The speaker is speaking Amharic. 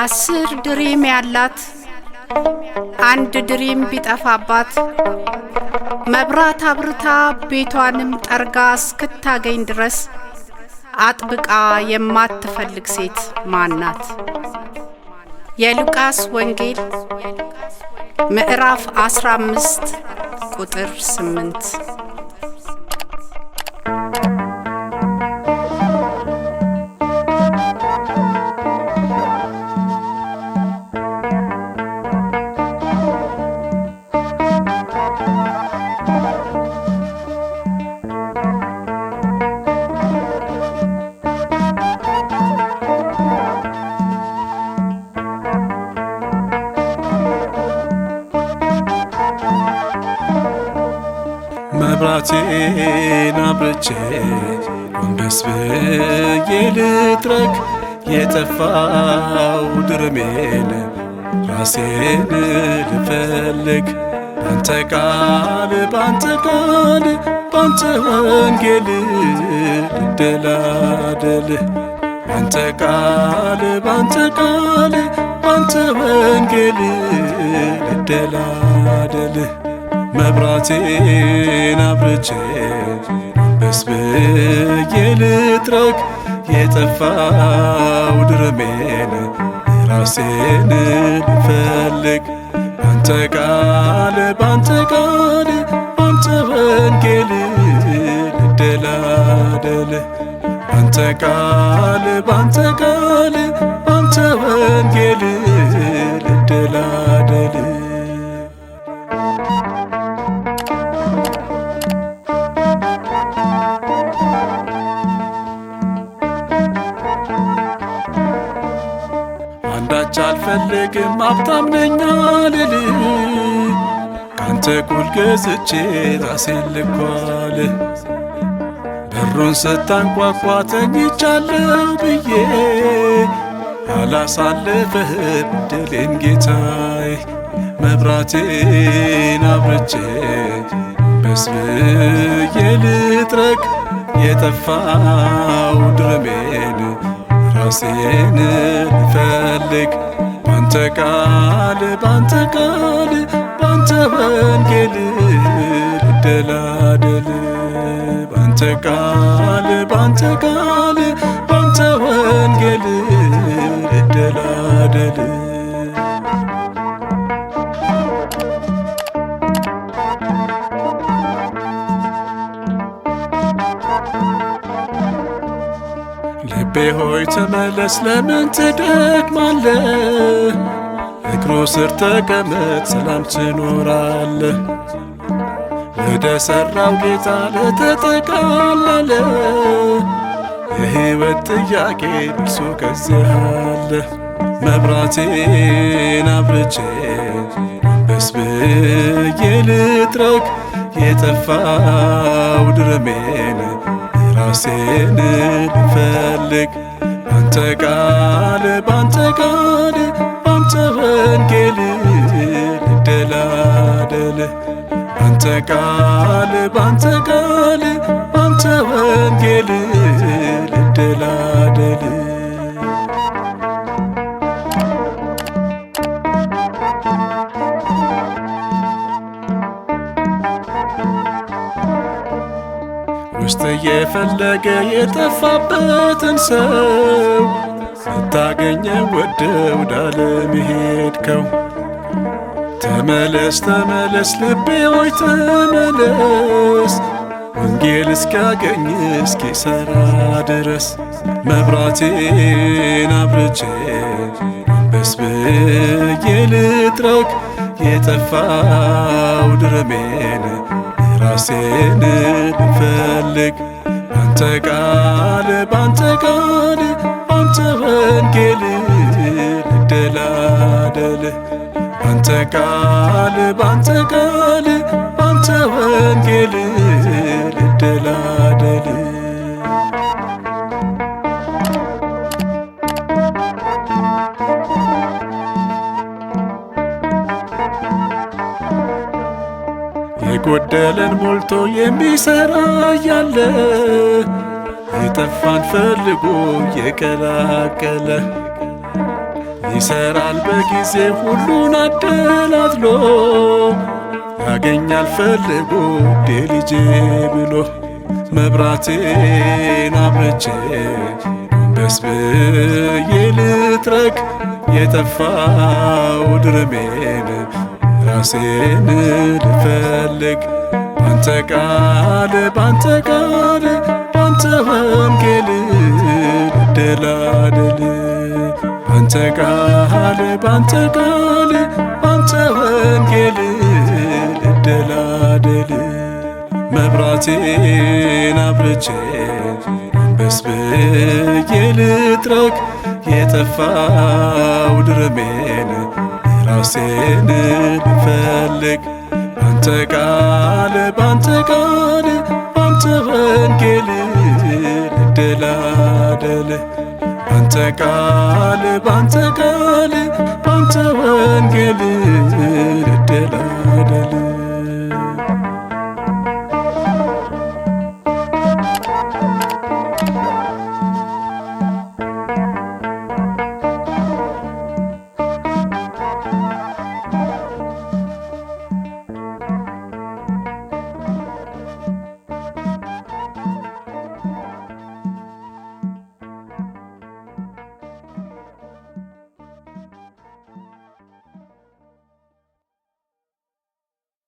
10 ድሪም ያላት አንድ ድሪም ቢጠፋባት መብራት አብርታ ቤቷንም ጠርጋ እስክታገኝ ድረስ አጥብቃ የማትፈልግ ሴት ማናት? የሉቃስ ወንጌል ምዕራፍ 15 ቁጥር 8። መብራቴን አብርቼ ጎንበስ ብዬ ልጥረግ የጠፋው ድርሜን ራሴን ልፈልግ ባንተ ቃል ባንተ ወንጌል ልደላደል ባንተ ቃል ባንተ ወንጌል ልደላደል መብራቴን አብርቼ ጎንበስ ብዬ ልጥረግ የጠፋው ድርሜን ራሴን ልፈልግ ባንተ ቃል ባንተ ወንጌል ልደላደል ባንተ ቃል ባንተ ወንጌል ልደላደል አንዳች አልፈልግም ሀብታም ነኝ አልልም ካንተ እኩል ገዝቼ ራሴን ልኳል በሩን ስታንኳኳ ተኝቻለሁ ብዬ አላሳልፍህም ድሌን ጌታዬ መብራቴን አብርቼ ጎንበስ ብዬ ልጥረግ የጠፋው ድርሜን ራሴን ልፈልግ ባንተ ቃል ባንተ ወንጌል ልደላደል ባንተ ቃል ባንተ ወንጌል ልደላደል ልቤ ሆይ ተመለስ ለምን ትደክማለህ? እግሩ ስር ተቀመጥ ሰላም ትኖራለህ። ወደ ሠራው ጌታ ለተጠቃለለ የሕይወት ጥያቄ መልሱ ከዚህ አለ። መብራቴን አብርቼ ጎንበስ ብዬ ልጥረግ የጠፋው ድርሜን ራሴን ልፈልግ ባንተ ቃል ባንተ ወንጌል ልደላደል ባንተ ቃል ባንተ ወንጌል ልደላደል ውስጥ የፈለገ የጠፋበትን ሰው ስታገኘው ወደው ዳለም ሄድከው። ተመለስ ልቤ ሆይ ተመለስ ወንጌል እስኪያገኝ እስኪሰራ ድረስ። መብራቴን አብርቼ ጎንበስ ብዬ ልጥረግ የጠፋው ድርሜን ራሴን ልፈልግ ባንተ ቃል ባንተ ወንጌል ልደላደል ባንተ ቃል ባንተ ወንጌል ልደላደል የጎደለን ሞልቶ የሚሰራ ያለ የጠፋን ፈልጎ የቀላቀለ ይሰራል በጊዜ ሁሉን አደላድሎ ያገኛል ፈልጎ ውዴ ልጄ ብሎ መብራቴን አብርቼ ጎንበስ ብዬ ልትረክ የጠፋው ድርሜን ራሴን ልፈልግ ባንተ ቃል ባንተ ቃል ባንተ ወንጌል ልደላደል ባንተ ቃል ባንተ ቃል ባንተ ወንጌል ልደላደል መብራቴን አብርቼ ጎንበስ ብዬ ልትረክ የጠፋው ድርሜን ራሴን ልፈልግ ባንተ ቃል ባንተ ቃል ባንተ ወንጌል ልደላደል ባንተ ቃል ባንተ ቃል ባንተ ወንጌል ልደላደል